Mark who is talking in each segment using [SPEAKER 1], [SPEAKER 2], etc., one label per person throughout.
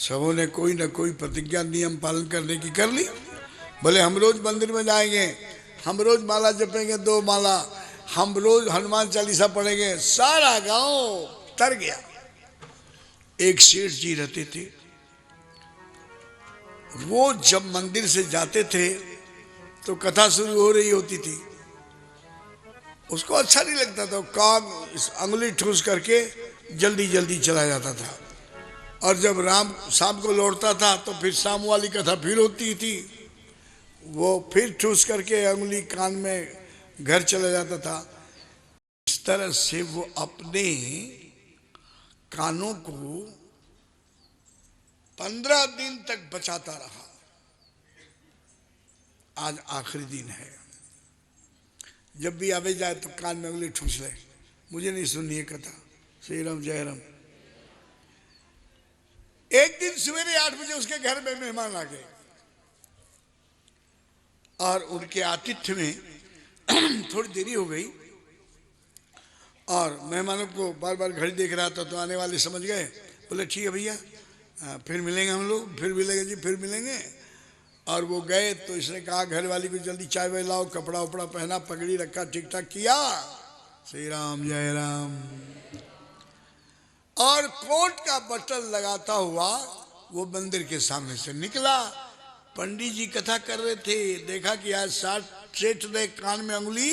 [SPEAKER 1] सबों ने कोई ना कोई प्रतिज्ञा नियम पालन करने की कर ली। बोले हम रोज मंदिर में जाएंगे, हम रोज माला जपेंगे 2 माला, हम रोज हनुमान चालीसा पढ़ेंगे। सारा गांव तर गया। एक सेठ जी रहते थे, वो जब मंदिर से जाते थे तो कथा शुरू हो रही होती थी, उसको अच्छा नहीं लगता था, कान अंगुली ठूस करके जल्दी जल्दी चला जाता था। और जब राम शाम को लौटता था तो फिर शाम वाली कथा फिर होती थी, वो फिर ठूस करके अंगुली कान में घर चला जाता था। इस तरह से वो अपने कानों को 15 दिन तक बचाता रहा। आज आखिरी दिन है, जब भी आवे जाए तो कान में उंगली ठूस ले, मुझे नहीं सुननी है कथा। श्री राम जय राम। एक दिन सवेरे 8 बजे उसके घर में मेहमान आ गए और उनके आतिथ्य में थोड़ी देरी हो गई और मेहमानों को बार बार घड़ी देख रहा था, तो आने वाले समझ गए। बोले ठीक है भैया, फिर मिलेंगे हम लोग, फिर मिलेंगे जी, फिर मिलेंगे। और वो गए तो इसने कहा घर वाली को जल्दी चाय वाय लाओ, कपड़ा उपड़ा पहना, पगड़ी रखा, ठीक ठाक किया। श्री राम जय राम। और कोट का बटन लगाता हुआ वो मंदिर के सामने से निकला। पंडित जी कथा कर रहे थे, देखा कि आज सेठ ने कान में अंगुली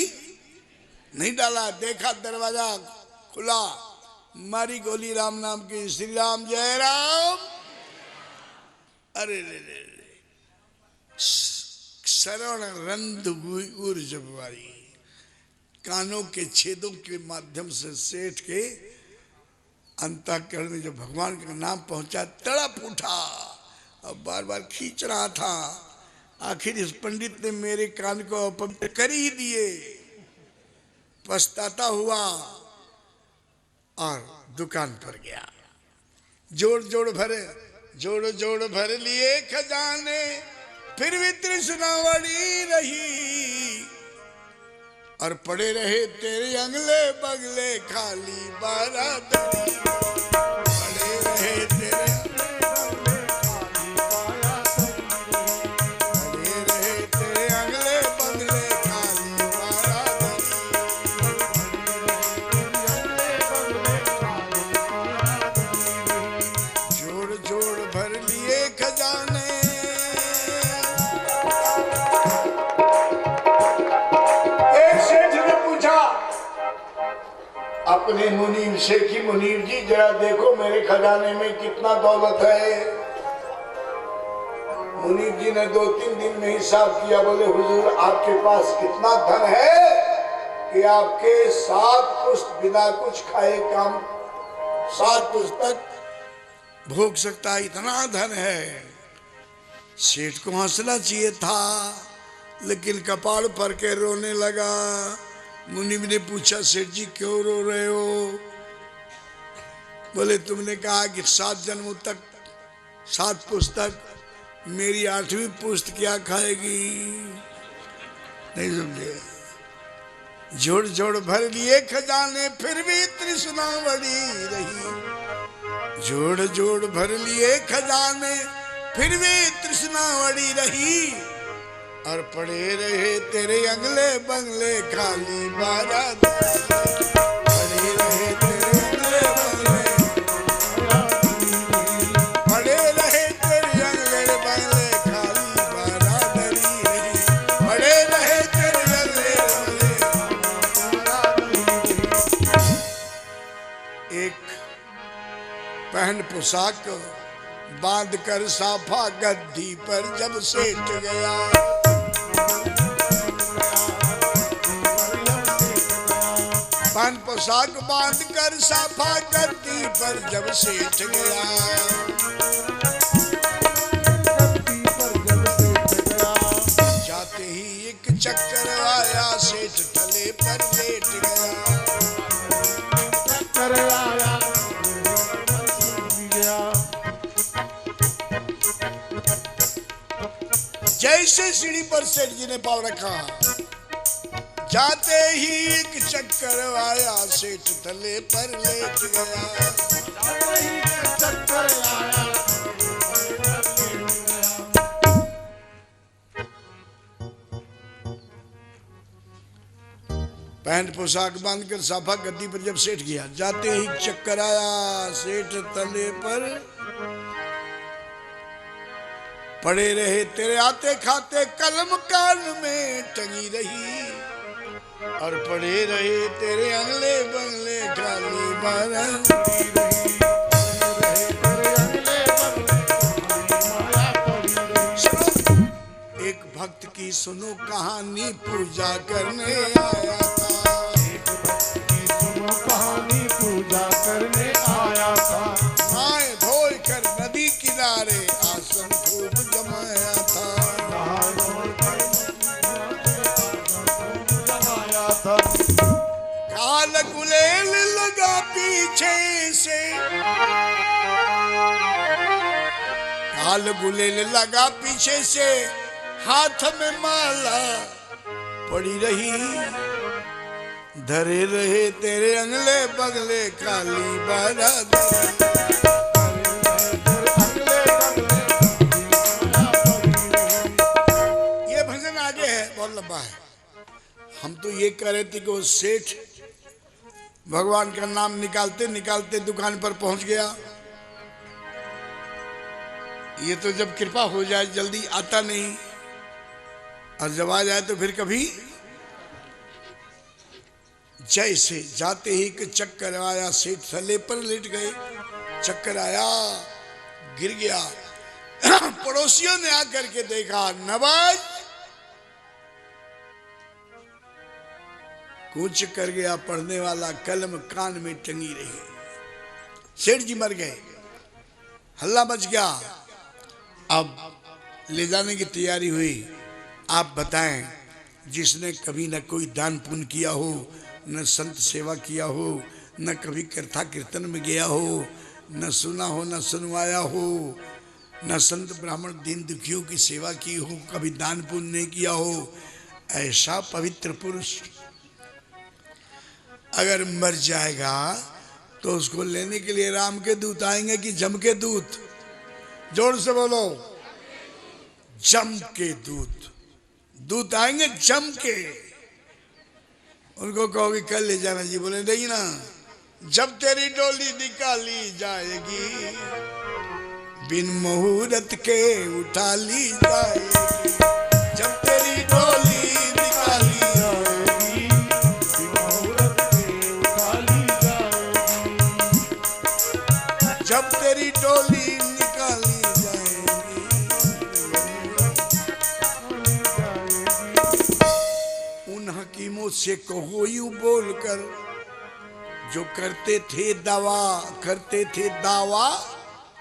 [SPEAKER 1] नहीं डाला, देखा दरवाजा खुला, मारी गोली राम नाम की, श्री राम जय राम। अरे रे रे, श्रवण रंध ऊर्ज वारी, कानों के छेदों के माध्यम से सेठ के अंतःकरण में जो भगवान का नाम पहुंचा, तड़प उठा और बार बार खींच रहा था। आखिर इस पंडित ने मेरे कान को अपवित्र कर ही दिए। पछताता हुआ और दुकान पर गया। जोड़ जोड़ भर लिए खजाने, फिर भी तृष्णावड़ी रही। और पड़े रहे तेरे अगले बगले खाली बारादरी, पड़े रहे तेरे अगले बगले खाली बारादरी। जोड़ जोड़ भर लिए खजाने। अपने मुनीब से कि मुनीब जी जरा देखो मेरे खजाने में कितना दौलत है। मुनीब जी ने 2-3 दिन में हिसाब किया। बोले हुजूर आपके पास कितना धन है कि आपके 7 पुश्त बिना कुछ खाए काम 7 पुश्त तक भोग सकता है, इतना धन है। सेठ को हंसना चाहिए था, लेकिन कपाड़ पर के रोने लगा। मुनीब ने पूछा सेठ जी क्यों रो रहे हो? बोले तुमने कहा कि 7 जन्मों तक 7 पुश्त तक, मेरी 8वीं पुश्त क्या खाएगी? नहीं समझे। जोड़ जोड़ भर लिए खजाने, फिर भी तृष्णा बड़ी रही। जोड़ जोड़ भर लिए खजाने, फिर भी तृष्णा बड़ी रही। और पड़े रहे तेरे अगले बंगले खाली बारादरी, पड़े रहे तेरे अगले बंगले, पड़े रहे तेरे अगले बंगले खाली बारादरी, पड़े रहे तेरे अगले बंगले। एक पहन पोशाक बांध कर साफा गद्दी पर जब सेठ गया, पान पोशाक बांध कर साफा गद्दी पर जब सेठ गया, जाते ही एक चक्कर आया, सेठ थले पर लेट गया। चक्कर आया, जैसे सीढ़ी पर सेठ जी ने पाँव रखा, जाते ही एक चक्कर आया, सेठ थले पर लेट गया। चक्कर आया, पैंट पोशाक बांधकर साफा गद्दी पर जब सेठ गया, जाते ही चक्कर आया सेठ तले पर। पड़े रहे तेरे आते खाते कलम कान में टंगी रही, और पड़े रहे तेरे अंगले बंगले खाली बारह। एक भक्त की सुनो कहानी पूजा करने आया था,
[SPEAKER 2] एक भक्त की सुनो कहानी पूजा करने आया था।
[SPEAKER 1] नहाए धोए कर नदी किनारे आसन खूब जमाया था,
[SPEAKER 2] नहाए धोए कर जमाया था।
[SPEAKER 1] काल गुलेल लगा पीछे से, काल गुलेल लगा पीछे से, हाथ में माला पड़ी रही, धरे रहे तेरे अंगले बगले काली बारात। ये भजन आगे है, बहुत लंबा है। हम तो ये कह रहे थे कि वो सेठ भगवान का नाम निकालते निकालते दुकान पर पहुंच गया। ये तो जब कृपा हो जाए जल्दी आता नहीं, और जब आ जाए तो फिर कभी। जैसे जाते ही कि चक्कर आया सेठ थले पर लेट गए, चक्कर आया गिर गया। पड़ोसियों ने आकर के देखा, नवाज कूच कर गया पढ़ने वाला, कलम कान में टंगी रही। सेठ जी मर गए, हल्ला मच गया। अब ले जाने की तैयारी हुई। आप बताएं, जिसने कभी न कोई दान पुण्य किया हो, न संत सेवा किया हो, न कभी कथा कीर्तन में गया हो, न सुना हो, न सुनवाया हो, न संत ब्राह्मण दीन दुखियों की सेवा की हो, कभी दान पुण्य नहीं किया हो, ऐसा पवित्र पुरुष अगर मर जाएगा तो उसको लेने के लिए राम के दूत आएंगे कि जम के दूत? जोर से बोलो, जम के दूत। दूत आएंगे जम के। उनको कहोगे कल ले जाना जी, बोले नहीं ना, जब तेरी डोली निकाली जाएगी बिन मुहूर्त के उठा ली जाएगी, जब तेरी डोली निकाली जाएगी
[SPEAKER 2] बिन मुहूर्त के उठा ली जाएगी,
[SPEAKER 1] जब तेरी डोली निकाली जाएगी। उन हकीमों से कहो यूं बोलकर, जो करते थे दावा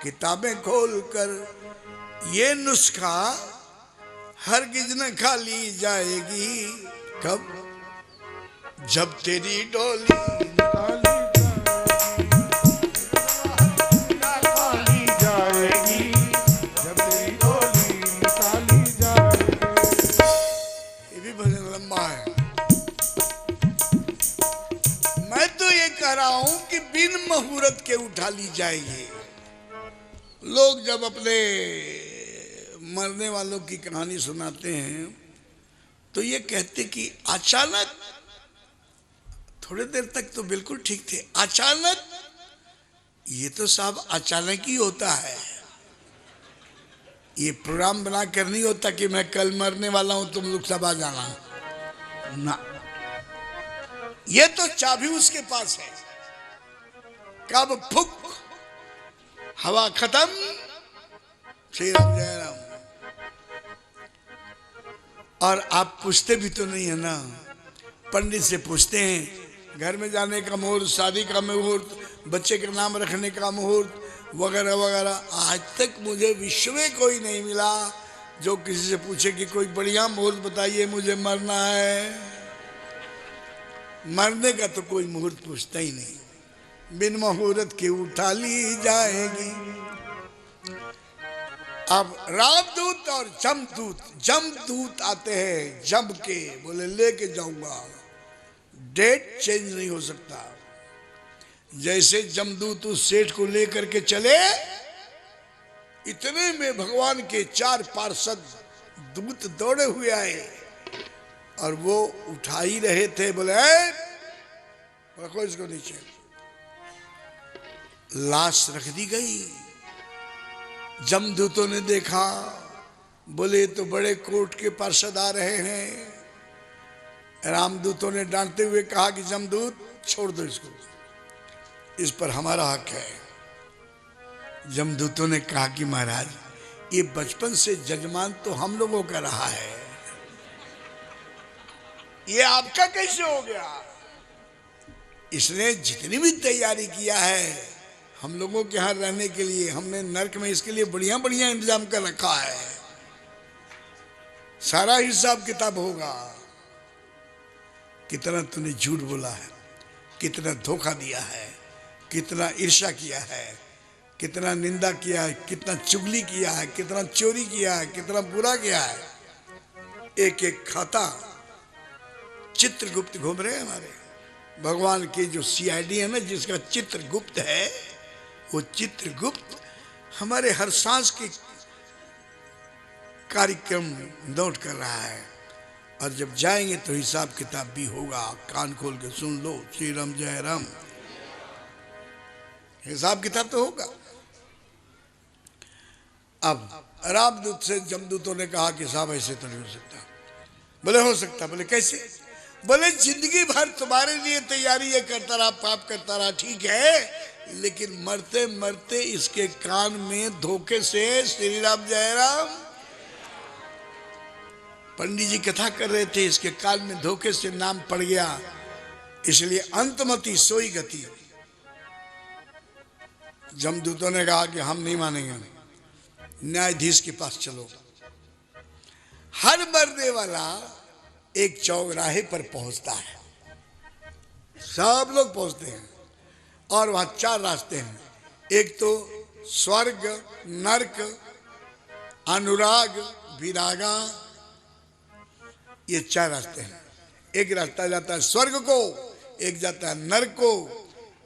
[SPEAKER 1] किताबें खोलकर, ये नुस्खा हरगिज न खाली जाएगी। कब? जब तेरी डोली
[SPEAKER 2] निकाली जाएगी, जब तेरी डोली निकाली जाएगी।
[SPEAKER 1] ये भी भजन लंबा है। मैं तो ये कह रहा हूं कि बिन मुहूर्त के उठा ली जाएगी। लोग जब अपने मरने वालों की कहानी सुनाते हैं तो ये कहते कि अचानक, थोड़ी देर तक तो बिल्कुल ठीक थे, अचानक, ये तो साहब अचानक ही होता है। ये प्रोग्राम बना कर नहीं होता कि मैं कल मरने वाला हूं, तुम लोग सब आ जाना ना। ये तो चाबी उसके पास है। कब फुक हवा खत्म, श्री राम जय राम। और आप पूछते भी तो नहीं है ना, पंडित से पूछते हैं, घर में जाने का मुहूर्त, शादी का मुहूर्त, बच्चे का नाम रखने का मुहूर्त वगैरह वगैरह। आज तक मुझे विश्व में कोई नहीं मिला जो किसी से पूछे कि कोई बढ़िया मुहूर्त बताइए, मुझे मरना है। मरने का तो कोई मुहूर्त पूछता ही नहीं। बिन मुहूर्त के उठा ली जाएगी। अब रामदूत और जमदूत आते हैं, जम के बोले लेके जाऊंगा, डेट चेंज नहीं हो सकता। जैसे जमदूत उस सेठ को लेकर के चले, इतने में भगवान के 4 पार्षद दूत दौड़े हुए आए। और वो उठा ही रहे थे, बोले "ए, रखो इसको नीचे"। लाश रख दी गई। जमदूतों ने देखा, बोले तो बड़े कोर्ट के पार्षद आ रहे हैं। रामदूतों ने डांटते हुए कहा कि जमदूत छोड़ दो इसको, इस पर हमारा हक है। जमदूतों ने कहा कि महाराज ये बचपन से जजमान तो हम लोगों का रहा है, ये आपका कैसे हो गया? इसने जितनी भी तैयारी किया है हम लोगों के यहाँ रहने के लिए, हमने नर्क में इसके लिए बढ़िया बढ़िया इंतजाम कर रखा है, सारा हिसाब किताब होगा। कितना तूने झूठ बोला है, कितना धोखा दिया है, कितना ईर्ष्या किया है, कितना निंदा किया है, कितना चुगली किया है, कितना चोरी किया है, कितना बुरा किया है। एक एक खाता चित्रगुप्त घूम रहे हैं हमारे भगवान के जो सीआईडी है ना, जिसका चित्रगुप्त है, वो चित्रगुप्त हमारे हर सांस के कार्यक्रम नोट कर रहा है। और जब जाएंगे तो हिसाब किताब भी होगा। कान खोल के सुन लो, श्री राम जय राम। हिसाब किताब तो होगा। अब रामदूत से जमदूतों ने कहा कि साहब ऐसे तो नहीं हो सकता। बोले हो सकता। बोले कैसे? बोले जिंदगी भर तुम्हारे लिए तैयारी ये करता रहा, पाप करता रहा, ठीक है, लेकिन मरते मरते इसके कान में धोखे से श्री राम जय राम। पंडित जी कथा कर रहे थे, इसके कान में धोखे से नाम पड़ गया, इसलिए अंतमति सोई गति। जमदूतों ने कहा कि हम नहीं मानेंगे, न्यायाधीश के पास चलो। हर मरने वाला एक चौराहे पर पहुंचता है, सब लोग पहुंचते हैं, और वहां 4 रास्ते हैं। एक तो स्वर्ग, नरक, अनुराग, विरागा, ये 4 रास्ते हैं। एक रास्ता जाता है स्वर्ग को, एक जाता है नरक को,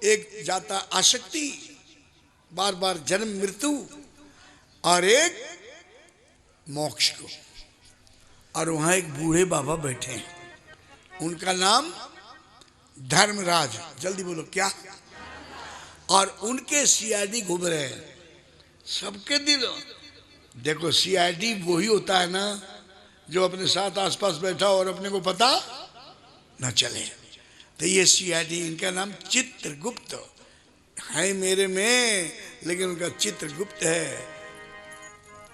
[SPEAKER 1] एक जाता है आसक्ति, बार बार जन्म मृत्यु, और एक मोक्ष को। और वहां एक बूढ़े बाबा बैठे हैं, उनका नाम धर्मराज। जल्दी बोलो क्या? और उनके सीआईडी घूम रहे हैं सबके दिल। देखो सीआईडी वही होता है ना जो अपने साथ आसपास बैठा और अपने को पता न चले। तो ये सीआईडी, इनका नाम चित्रगुप्त है मेरे में, लेकिन उनका चित्रगुप्त है,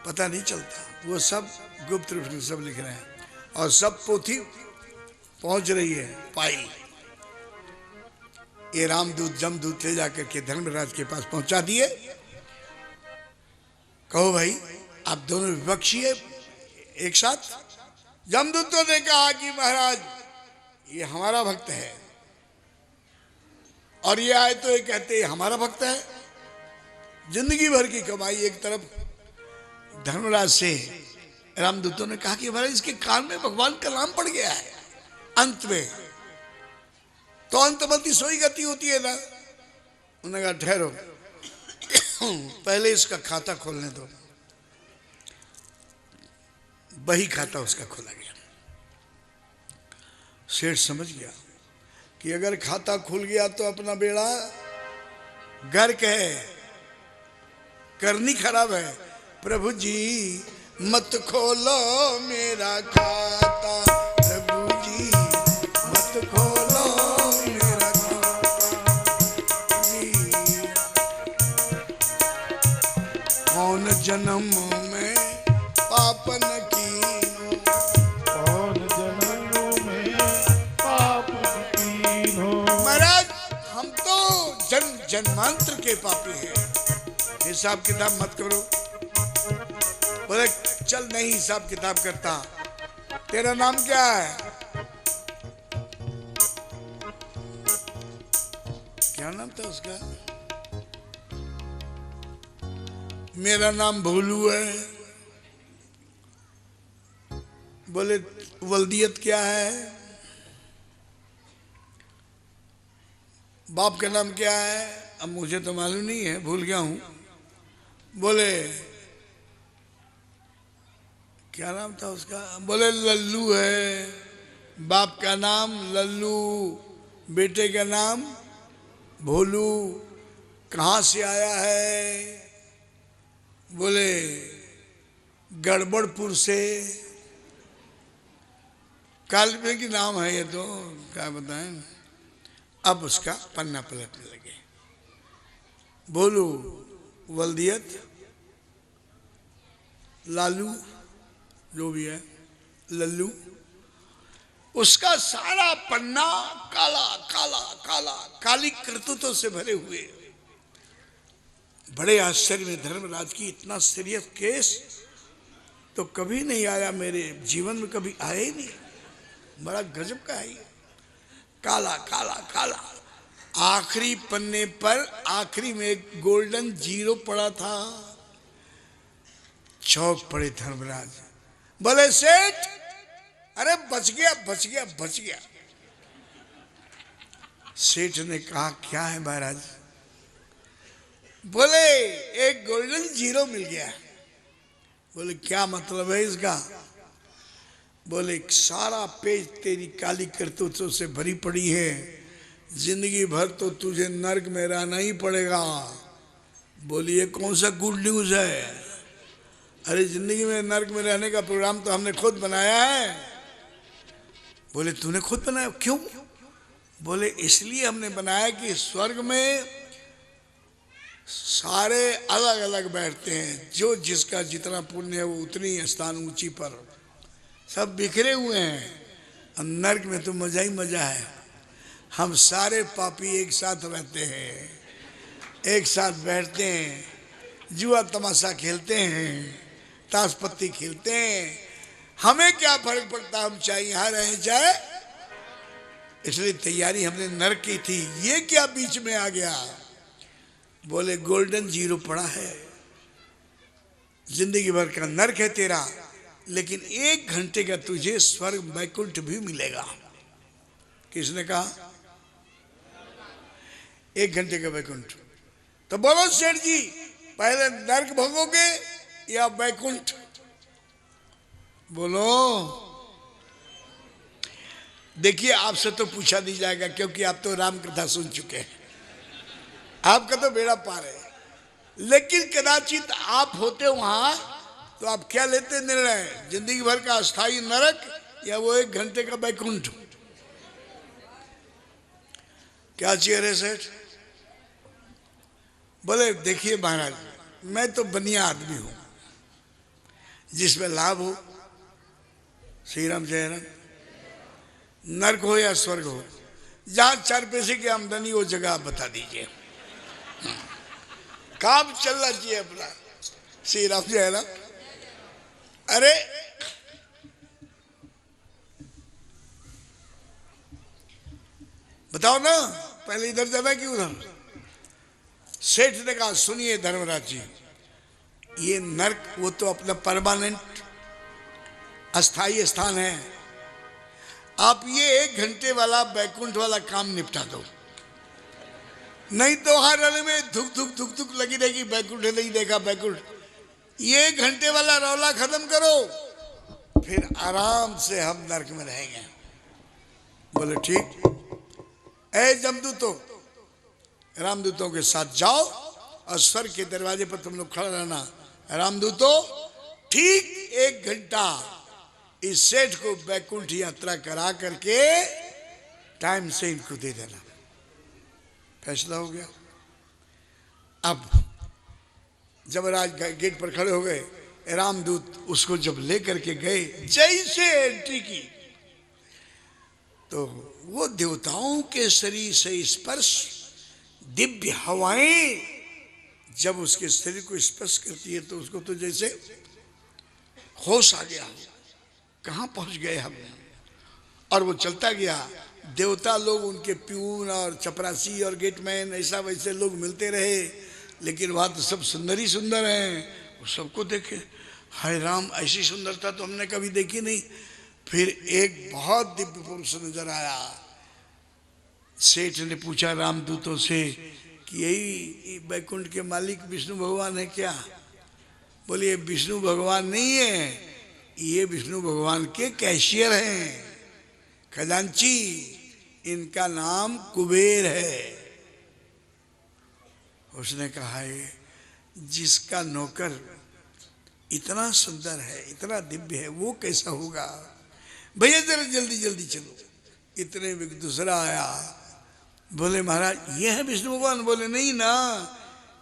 [SPEAKER 1] पता नहीं चलता। वो सब गुप्त रूप से सब लिख रहे हैं, और सब पोथी पहुंच रही है फाइल। ये रामदूत जमदूत ले जाकर के धर्मराज के पास पहुंचा दिए। कहो भाई आप दोनों विपक्षी है एक साथ। जमदूतों ने कहा कि महाराज ये हमारा भक्त है, और ये आए तो ये कहते हैं हमारा भक्त है। जिंदगी भर की कमाई एक तरफ। धर्मराज से रामदूतों ने कहा कि महाराज इसके कान में भगवान का नाम पड़ गया है अंत में, तो अंतमति सोई गति होती है ना। उन्होंने कहा ठहरो, पहले इसका खाता खोलने दो। बही खाता उसका खोला गया। सेठ समझ गया कि अगर खाता खुल गया तो अपना बेड़ा गर्क है, करनी खराब है। प्रभु जी मत खोलो मेरा खाता, प्रभु जी मत खोलो मेरा खाता जी। कौन जन्म में पापन कीनो,
[SPEAKER 2] कौन जन्म में पाप कीनो।
[SPEAKER 1] महाराज हम तो जन्मांतर के पापी हैं, हिसाब किताब मत करो। बोले चल नहीं हिसाब किताब करता। तेरा नाम क्या है? क्या नाम था उसका? मेरा नाम भोलू है। बोले वल्दियत क्या है? बाप का नाम क्या है? अब मुझे तो मालूम नहीं है, भूल गया हूं। बोले क्या नाम था उसका? बोले लल्लू है। बाप का नाम लल्लू, बेटे का नाम भोलू। कहाँ से आया है? बोले गड़बड़पुर से। काल्पनिक नाम है ये तो, क्या बताएं। अब उसका पन्ना पलटने लगे। भोलू वल्दियत, लालू जो भी है, लल्लू, उसका सारा पन्ना काला काला काला काली करतूतों से भरे हुए। बड़े आश्चर्य में धर्मराज की, इतना सीरियस केस तो कभी नहीं आया मेरे जीवन में, कभी आया ही नहीं। बड़ा गजब का है ये, काला काला काला। आखिरी पन्ने पर आखिरी में एक गोल्डन जीरो पड़ा था। चौंक पड़े धर्मराज, बोले सेठ, अरे बच गया बच गया बच गया। सेठ ने कहा क्या है महाराज? बोले एक गोल्डन जीरो मिल गया। बोले क्या मतलब है इसका? बोले सारा पेज तेरी काली करतूतों से भरी पड़ी है, जिंदगी भर तो तुझे नर्क में रहना ही पड़ेगा। बोलिए कौन सा गुड न्यूज है? अरे जिंदगी में नर्क में रहने का प्रोग्राम तो हमने खुद बनाया है। बोले तूने खुद बनाया? क्यों? बोले इसलिए हमने बनाया कि स्वर्ग में सारे अलग अलग बैठते हैं, जो जिसका जितना पुण्य है वो उतनी स्थान ऊंची पर, सब बिखरे हुए हैं। और नर्क में तो मजा ही मजा है, हम सारे पापी एक साथ रहते हैं, एक साथ बैठते हैं, जुआ तमाशा खेलते हैं, ताश पत्ती खेलते हैं। हमें क्या फर्क पड़ता, हम चाहे यहाँ रहे चाहे। इसलिए तैयारी हमने नर्क की थी, ये क्या बीच में आ गया? बोले गोल्डन जीरो पड़ा है, जिंदगी भर का नर्क है तेरा, लेकिन 1 घंटे का तुझे स्वर्ग वैकुंठ भी मिलेगा। किसने कहा 1 घंटे का वैकुंठ? तो बोलो सेठ जी, पहले नर्क भोगोगे या वैकुंठ? बोलो। देखिए आपसे तो पूछा नहीं जाएगा, क्योंकि आप तो राम कथा सुन चुके हैं, आपका तो बेड़ा पार है। लेकिन कदाचित आप होते वहां तो आप क्या लेते निर्णय, जिंदगी भर का अस्थाई नरक या वो 1 घंटे का वैकुंठ? क्या चाहिए रे सेठ? बोले देखिए महाराज, मैं तो बनिया आदमी हूं, जिसमें लाभ हो। श्री राम जय राम। नर्क हो या स्वर्ग हो, जहां 4 पैसे की आमदनी हो जगह आप बता दीजिए, काम चलना चाहिए अपना। श्री राम जय राम। अरे बताओ ना, पहले इधर जाना कि उधर? सेठ ने कहा सुनिए धर्मराज जी, ये नर्क वो तो अपना परमानेंट अस्थाई स्थान है। आप ये 1 घंटे वाला वैकुंठ वाला काम निपटा दो, नहीं तो हर रन में धुक धुक धुक धुक लगी रहेगी, वैकुंठ नहीं देखा वैकुंठ। ये 1 घंटे वाला रौला खत्म करो, फिर आराम से हम नर्क में रहेंगे। बोले ठीक। ऐ जमदूतों, रामदूतों के साथ जाओ और स्वर्ग के दरवाजे पर तुम लोग खड़ा रहना। रामदूतों ठीक 1 घंटा इस सेठ को वैकुंठ यात्रा करा करके टाइम से इनको दे देना। फैसला हो गया। अब जब राज गेट पर खड़े हो गए, रामदूत उसको जब लेकर के गए, जैसे एंट्री की तो वो देवताओं के शरीर से स्पर्श, दिव्य हवाएं जब उसके शरीर को स्पर्श करती है तो उसको तो जैसे होश आ गया, कहाँ पहुंच गए हम। और वो चलता गया, देवता लोग उनके प्यून और चपरासी और गेटमैन ऐसा वैसे लोग मिलते रहे, लेकिन वहाँ तो सब सुंदर ही सुंदर हैं। वो सबको देखे, हाय राम, ऐसी सुंदरता तो हमने कभी देखी नहीं। फिर एक बहुत दिव्य पुरुष नजर आया। सेठ ने पूछा रामदूतों से कि यही वैकुंठ के मालिक विष्णु भगवान है क्या? बोलिए विष्णु भगवान नहीं है, ये विष्णु भगवान के कैशियर हैं, खजांची, इनका नाम कुबेर है। उसने कहा है जिसका नौकर इतना सुंदर है, इतना दिव्य है, वो कैसा होगा? भैया जरा जल्दी जल्दी चलो। इतने में दूसरा आया, बोले महाराज ये है विष्णु भगवान? बोले नहीं ना,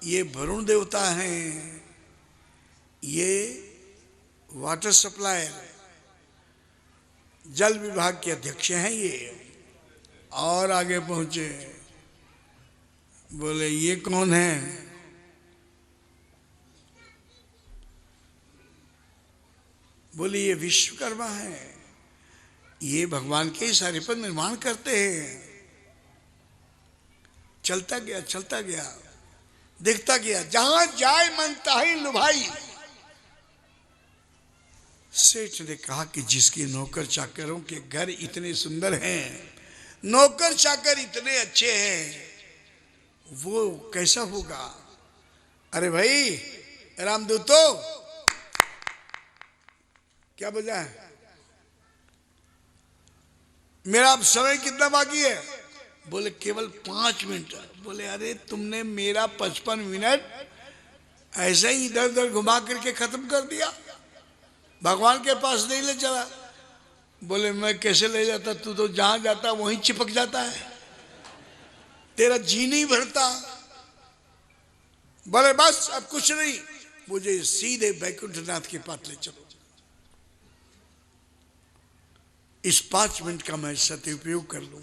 [SPEAKER 1] ये वरुण देवता हैं, ये वाटर सप्लायर, जल विभाग के अध्यक्ष हैं ये। और आगे पहुंचे, बोले ये कौन है? बोले ये विश्वकर्मा है, ये भगवान के सारे पर निर्माण करते हैं। चलता गया, देखता गया, जहां जाए मन ताहि लुभाई। सेठ ने कहा कि जिसके नौकर चाकरों के घर इतने सुंदर हैं, नौकर चाकर इतने अच्छे हैं, वो कैसा होगा? अरे भाई रामदूतो, क्या बजा है? मेरा अब समय कितना बाकी है? बोले केवल 5 मिनट। बोले अरे तुमने मेरा 55 मिनट ऐसे ही इधर उधर घुमा करके खत्म कर दिया, भगवान के पास नहीं ले चला। बोले मैं कैसे ले जाता, तू तो जहां जाता वहीं चिपक जाता है, तेरा जी नहीं भरता। बोले बस अब कुछ नहीं, मुझे सीधे बैकुंठनाथ के पास ले चलो। इस 5 मिनट का मैं सदुपयोग कर लूं।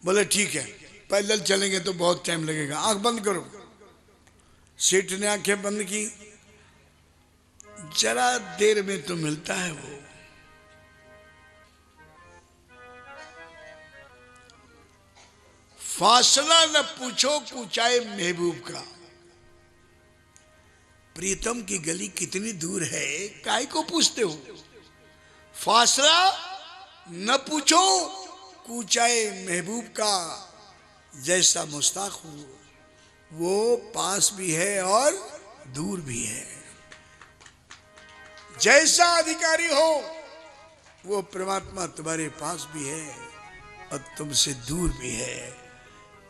[SPEAKER 1] बोले ठीक है, पैदल चलेंगे तो बहुत टाइम लगेगा, आंख बंद करो। सेठ ने आंखें बंद की, जरा देर में तो मिलता है वो। फासला न पूछो कूचाए महबूब का। प्रीतम की गली कितनी दूर है, काय को पूछते हो? फासला न पूछो कूचाए महबूब का, जैसा मुस्ताक हो वो पास भी है और दूर भी है। जैसा अधिकारी हो वो परमात्मा तुम्हारे पास भी है और तुमसे दूर भी है।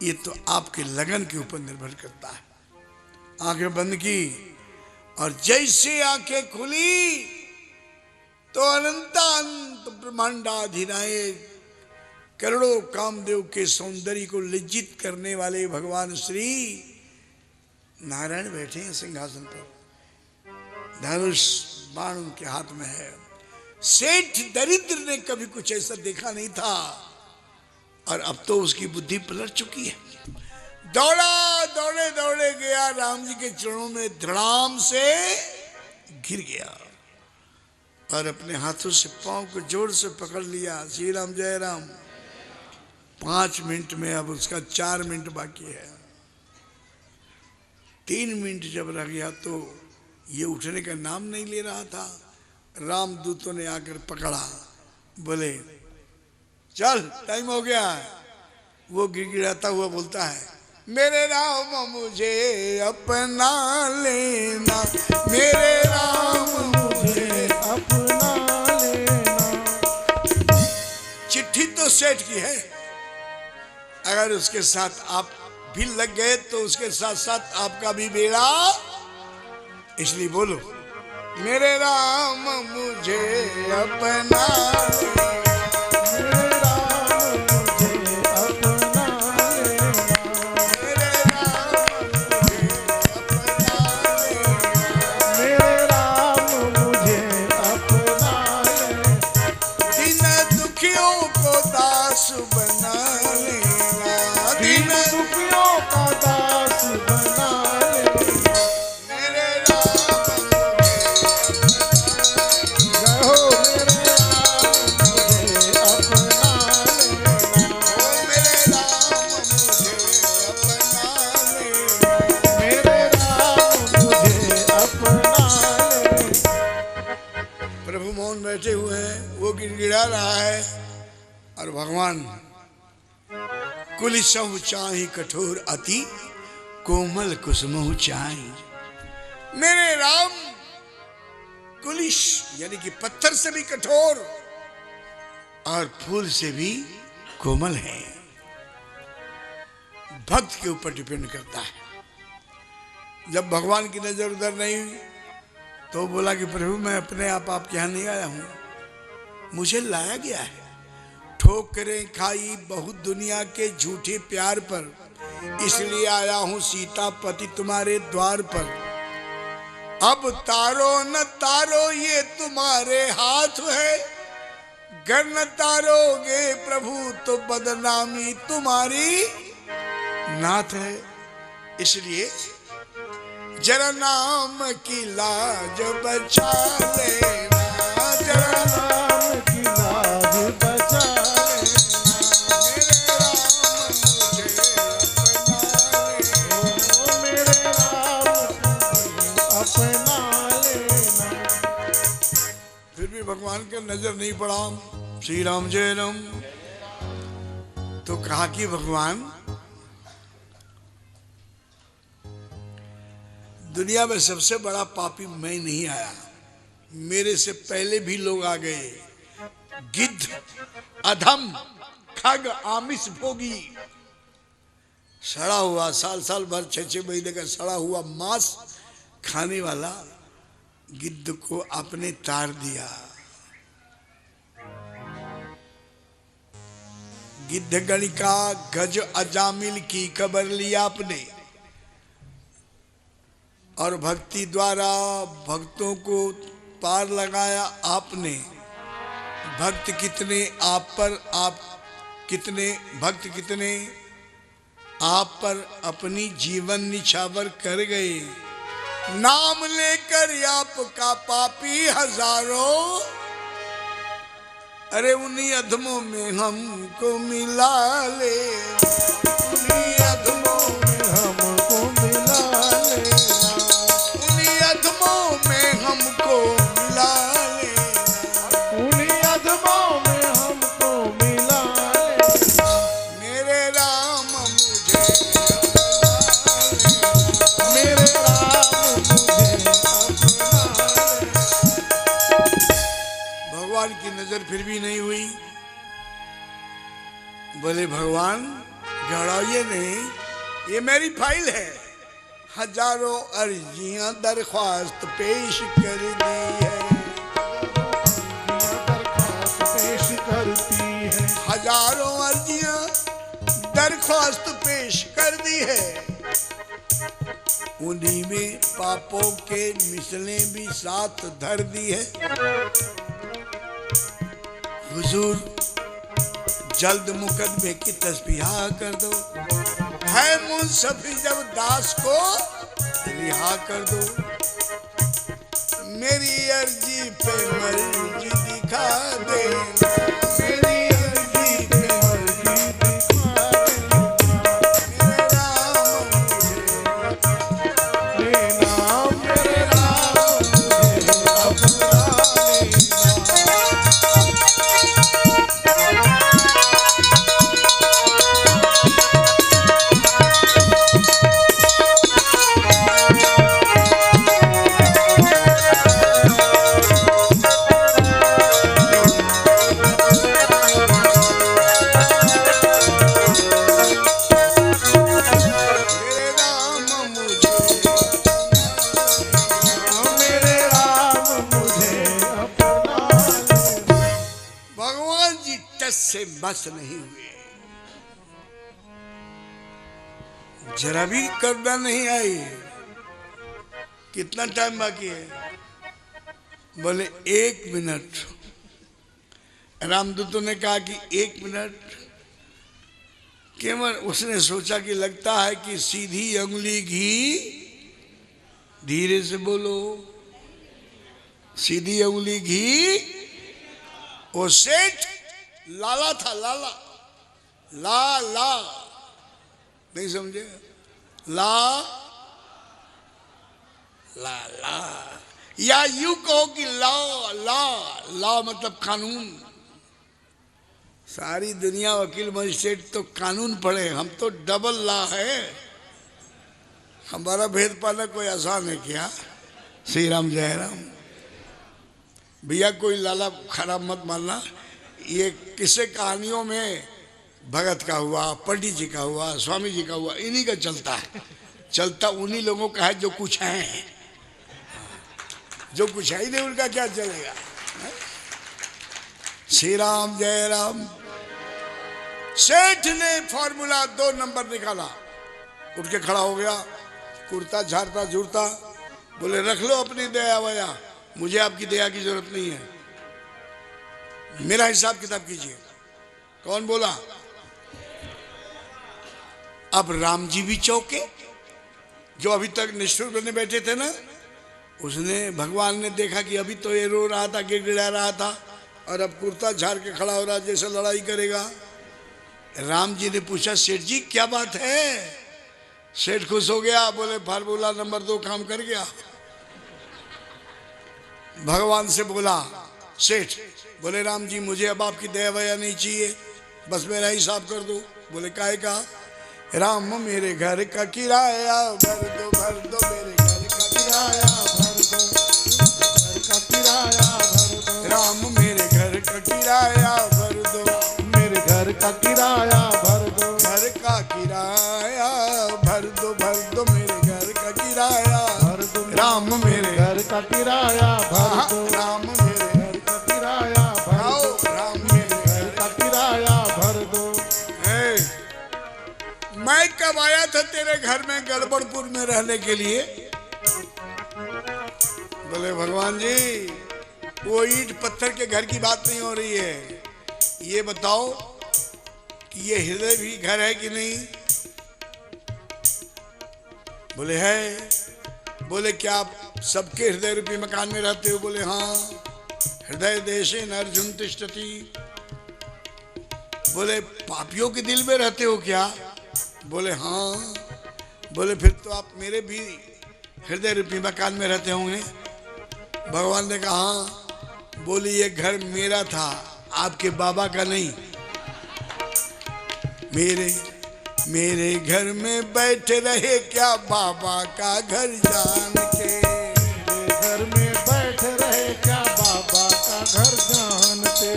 [SPEAKER 1] ये तो आपके लगन के ऊपर निर्भर करता है। आंखें बंद की और जैसे आंखें खुली तो अनंतानंत ब्रह्मांडाधिनायक करोड़ों कामदेव के सौंदर्य को लज्जित करने वाले भगवान श्री नारायण बैठे हैं सिंहासन पर। धनुष बाण उनके हाथ में है। सेठ दरिद्र ने कभी कुछ ऐसा देखा नहीं था और अब तो उसकी बुद्धि पलट चुकी है। दौड़े गया, राम जी के चरणों में धड़ाम से गिर गया और अपने हाथों से पांव को जोर से पकड़ लिया। श्री राम जय राम। 5 मिनट में अब उसका 4 मिनट बाकी है। 3 मिनट जब रह गया तो ये उठने का नाम नहीं ले रहा था। रामदूतों ने आकर पकड़ा, बोले चल टाइम हो गया है। वो गिड़गिड़ाता हुआ बोलता है, मेरे राम मुझे अपना लेना, मेरे राम मुझे
[SPEAKER 2] अपना लेना।
[SPEAKER 1] चिट्ठी तो सेठ की है, अगर उसके साथ आप भी लग गए तो उसके साथ साथ आपका भी बेड़ा। इसलिए बोलो, मेरे राम मुझे अपना लेना,
[SPEAKER 2] मेरे राम मुझे अपना लेना।
[SPEAKER 1] मेरे राम मुझे अपना लेना,
[SPEAKER 2] मेरे राम मुझे अपना लेना।
[SPEAKER 1] दिन दुखियों को दास बना लेना,
[SPEAKER 2] दीन
[SPEAKER 1] दिन
[SPEAKER 2] दुखियों का दास बना लेना।
[SPEAKER 1] मेरे राम
[SPEAKER 2] जय हो मेरे राम मुझे अपना लेना।
[SPEAKER 1] ओ मेरे राम मुझे अपना लेना।
[SPEAKER 2] मेरे राम मुझे अपना लेना।
[SPEAKER 1] प्रभु मौन बैठे हुए हैं, वो गिड़गिड़ा रहा है और भगवान कुलिसहु चाहि कठोर अति कोमल कुसुमहु चाहि। मेरे राम कुलिश यानी कि पत्थर से भी कठोर और फूल से भी कोमल है। भक्त के ऊपर डिपेंड करता है। जब भगवान की नजर उधर नहीं हुई तो बोला कि प्रभु मैं अपने आप आपके यहाँ नहीं आया हूं, मुझे लाया गया है। ठोकरें खाई बहुत दुनिया के झूठे प्यार पर, इसलिए आया हूं सीतापति तुम्हारे द्वार पर। अब तारो न तारो ये तुम्हारे हाथ है, घर न तारोगे प्रभु तो बदनामी तुम्हारी नाथ है। इसलिए जरा नाम की लाज बचा लेना, जरा
[SPEAKER 2] नाम की लाज बचा लेना, मेरे राम अपना लेना।
[SPEAKER 1] फिर भी भगवान का नजर नहीं पड़ा। श्री राम जय राम। तो कहा कि भगवान दुनिया में सबसे बड़ा पापी मैं नहीं आया, मेरे से पहले भी लोग आ गए। गिद्ध, अधम, खग, आमिष भोगी, सड़ा हुआ साल साल भर 6-6 महीने का सड़ा हुआ मांस खाने वाला गिद्ध को आपने तार दिया। गिद्ध गणिका गज अजामिल की खबर ली आपने, और भक्ति द्वारा भक्तों को पार लगाया आपने। भक्त कितने आप पर, आप कितने भक्त कितने आप पर अपनी जीवन निछावर कर गए। नाम लेकर आपका पापी हजारों, अरे उन्हीं अधमों में हमको मिला ले, उन्हीं अधमों में हमको मिला ले, उन्हीं अधमों में हमको मिला ले,
[SPEAKER 2] उन्हीं अधमों में हमको मिला ले।
[SPEAKER 1] मेरे राम मुझे अपना ले,
[SPEAKER 2] मेरे राम मुझे अपना ले।
[SPEAKER 1] भगवान की नजर फिर भी नहीं हुई। बोले भगवान घबराइए नहीं, ये मेरी फाइल है। हजारों अर्जियां दरख्वास्त पेश कर दी है,
[SPEAKER 2] दरख्वास्त पेश करती है,
[SPEAKER 1] हजारों अर्जियां दरख्वास्त पेश कर दी है। उन्हीं में पापों के मिसलें भी साथ धर दी है। हुजूर जल्द मुकदमे की तस्बीहा कर दो, है मुंसफी जब दास को रिहा कर दो। मेरी अर्जी पे मर्जी दिखा दे, मेरी अर्जी पे मर्जी दिखा दे। मेरे राम मुझे
[SPEAKER 2] लेना मेरे राम मुझे अपना लेना।
[SPEAKER 1] मेरे राम मुझे
[SPEAKER 2] मेरे राम मुझे अपना लेना।
[SPEAKER 1] भगवान जी टस से बस नहीं हुए, जरा भी करना नहीं आई। कितना टाइम बाकी है? बोले 1 मिनट। रामदूतों ने कहा कि 1 मिनट। केवल उसने सोचा कि लगता है कि सीधी उंगली घी, धीरे से बोलो, सीधी उंगली घी। वो सेठ लाला था, लाला, ला ला, नहीं समझे? ला ला ला, या यूं कहो कि ला ला, ला मतलब कानून। सारी दुनिया वकील मजिस्ट्रेट तो कानून पढ़े, हम तो डबल ला है। हमारा भेद पाना कोई आसान है क्या? श्री राम जय राम। भैया कोई लाला खराब मत मानना, ये किस्से कहानियों में भगत का हुआ, पंडित जी का हुआ, स्वामी जी का हुआ, इन्हीं का चलता है। चलता उन्हीं लोगों का है जो कुछ है, जो कुछ है ही नहीं उनका क्या चलेगा। श्री राम जय राम। सेठ ने फॉर्मूला 2 नंबर निकाला, उठ के खड़ा हो गया, कुर्ता झाड़ता झूरता, बोले रख लो अपनी दया वया, मुझे आपकी दया की जरूरत नहीं है, मेरा हिसाब किताब कीजिए। कौन बोला? अब राम जी भी चौके, जो अभी तक निष्ठुर बने बैठे थे ना, उसने भगवान ने देखा कि अभी तो ये रो रहा था, गिड़गिड़ा रहा था, और अब कुर्ता झाड़ के खड़ा हो रहा जैसे लड़ाई करेगा। राम जी ने पूछा सेठ जी क्या बात है? सेठ खुश हो गया, बोले फार्मूला नंबर 2 काम कर गया। भगवान से बोला सेठ, बोले राम जी मुझे अब आपकी दया वया नहीं चाहिए, बस मेरा हिसाब कर दो। बोले काहे का? राम मेरे घर का किराया भर दो, भर दो मेरे घर का किराया भर दो, घर का किराया भर दो। राम मेरे घर का किराया भर दो,
[SPEAKER 2] मेरे घर का किराया भर दो,
[SPEAKER 1] घर का किराया भर दो, भर दो मेरे घर का किराया
[SPEAKER 2] भर दो।
[SPEAKER 1] राम मेरे
[SPEAKER 2] घर का किराया भर दो,
[SPEAKER 1] राम मेरे
[SPEAKER 2] घर का किराया भर
[SPEAKER 1] आओ,
[SPEAKER 2] दो,
[SPEAKER 1] राम मेरे
[SPEAKER 2] घर का किराया भर दो।
[SPEAKER 1] मैं कब आया था तेरे घर में गड़बड़पुर में रहने के लिए? बोले भगवान जी वो ईंट पत्थर के घर की बात नहीं हो रही है, ये बताओ कि ये हृदय भी घर है कि नहीं? बोले है। बोले क्या आप सबके हृदय रूपी मकान में रहते हो? बोले हाँ। हृदय देशे न अर्जुन तिष्ठति। बोले पापियों के दिल में रहते हो क्या? बोले हाँ। बोले फिर तो आप मेरे भी हृदय रूपी मकान में रहते होंगे। भगवान ने कहा हाँ। बोले ये घर मेरा था, आपके बाबा का नहीं। मेरे घर में बैठे रहे क्या बाबा का घर जान के?
[SPEAKER 2] मेरे घर में बैठे रहे क्या बाबा का घर जान के?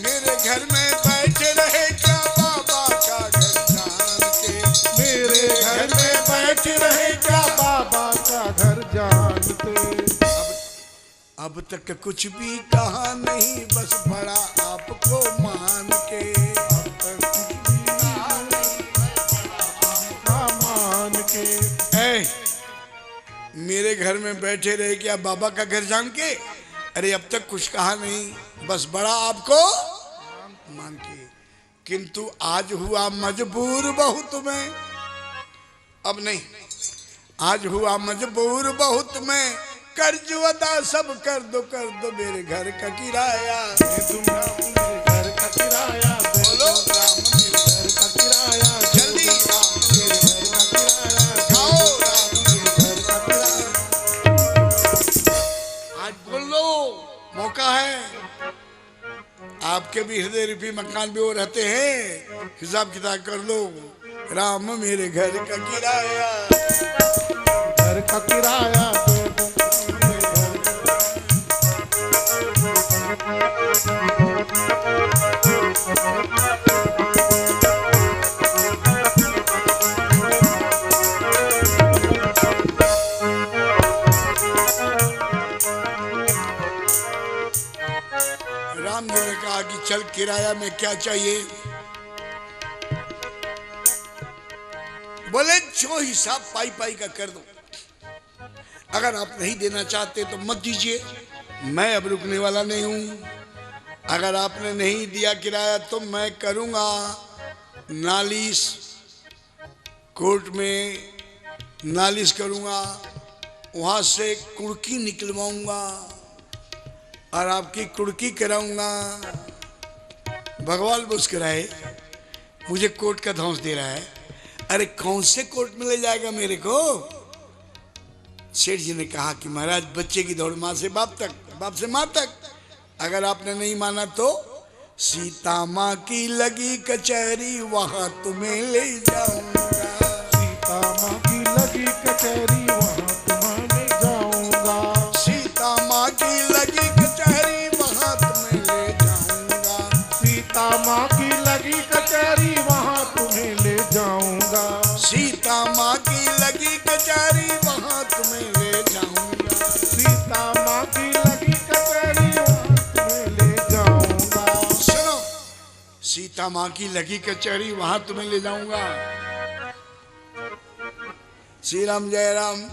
[SPEAKER 1] मेरे घर में बैठे रहे क्या बाबा का घर जान के?
[SPEAKER 2] मेरे घर में बैठे रहे क्या बाबा का घर जानते?
[SPEAKER 1] अब तक कुछ भी कहा नहीं, बस बड़ा आपको मान के।
[SPEAKER 2] अब तक कुछ भी कहा नहीं, बड़ा मान के।
[SPEAKER 1] ऐ, मेरे घर में बैठे रहे क्या बाबा का घर जान के? अरे अब तक कुछ कहा नहीं, बस बड़ा आपको मान के। किंतु आज हुआ मजबूर बहुत मैं, अब नहीं, आज हुआ मजबूर बहुत मैं, कर्ज अदा सब कर दो मेरे घर का किराया दे दूंगा।
[SPEAKER 2] मेरे घर का किराया दे
[SPEAKER 1] बोलो
[SPEAKER 2] दो,
[SPEAKER 1] राम
[SPEAKER 2] मेरे घर का किराया दे
[SPEAKER 1] जल्दी
[SPEAKER 2] दो,
[SPEAKER 1] राम
[SPEAKER 2] मेरे घर का किराया दे
[SPEAKER 1] गाओ
[SPEAKER 2] दो,
[SPEAKER 1] राम।
[SPEAKER 2] मेरे घर का किराया।
[SPEAKER 1] आज बोल लो, मौका है। आपके भी हृदय रूपी मकान में वो रहते हैं, हिसाब किताब कर लो। राम मेरे घर का किराया,
[SPEAKER 2] घर का किराया दे दो, मेरे घर का।
[SPEAKER 1] राम जी ने कहा कि चल किराया में क्या चाहिए? बोले जो हिसाब पाई पाई का कर दो, अगर आप नहीं देना चाहते तो मत दीजिए, मैं अब रुकने वाला नहीं हूं। अगर आपने नहीं दिया किराया तो मैं करूंगा नालिश, कोर्ट में नालिश करूंगा, वहां से कुर्की निकलवाऊंगा और आपकी कुर्की कराऊंगा। भगवान मुस्कुराए, मुझे कोर्ट का धौंस दे रहा है। अरे कौन से कोर्ट में ले जाएगा मेरे को? सेठ जी ने कहा कि महाराज बच्चे की दौड़ माँ से बाप तक, बाप से माँ तक। अगर आपने नहीं माना तो सीता माँ की लगी कचहरी, वहां तुम्हें ले जाऊंगा।
[SPEAKER 2] सीता माँ की लगी कचहरी, वहाँ तुम्हें ले जाऊंगा।
[SPEAKER 1] सीता माँ की लगी कचहरी, वहां तुम्हें ले जाऊंगा। माँ की लगी कचहरी, वहां तुम्हें ले जाऊंगा। श्री राम जय राम।